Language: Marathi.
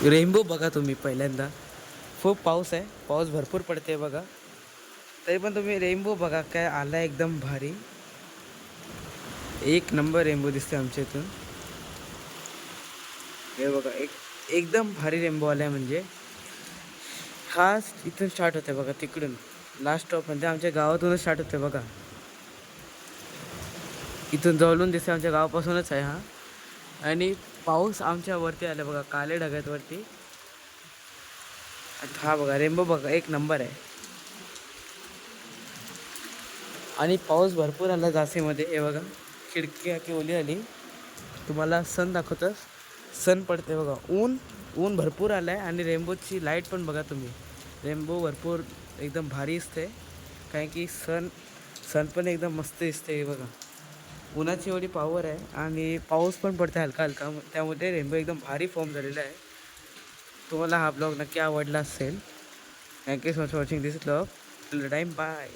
रेनबो बघा तुम्ही पहिल्यांदा. खूप पाऊस आहे, पाऊस भरपूर पडते बघा. तरी पण तुम्ही रेनबो बघा, काय आला एकदम भारी. एक नंबर रेनबो दिसते आमच्या इथून. हे बघा, एकदम भारी रेनबो आलाय. म्हणजे खास इथून स्टार्ट होते बघा, तिकडून लास्ट स्टॉप म्हणजे आमच्या गावातूनच स्टार्ट होते बघा. इथून जवळून दिसते, आमच्या गावापासूनच आहे हा. आणि पाऊस आमच्या वरती आला बघा, काले ढगात वरती. हा बघा रेनबो बघा, एक नंबर आहे. आणि पाऊस भरपूर आला जासेमध्ये. हे बघा, खिडकी आखी ओली आली. तुम्हाला सन दाखवतं, सन पडते बघा. ऊन भरपूर आलं आहे. आणि रेनबोची लाईट पण बघा तुम्ही, रेनबो भरपूर एकदम भारी दिसते. कारण की सन पण एकदम मस्त दिसते. हे बघा, उन्हाची एवढी पॉवर आहे आणि पाऊस पण पडते हलका हलका, त्यामध्ये रेनबो एकदम भारी फॉर्म झालेला आहे. तुम्हाला हा ब्लॉग नक्की आवडला असेल. Thank you so much watching this blog. Till the time, bye.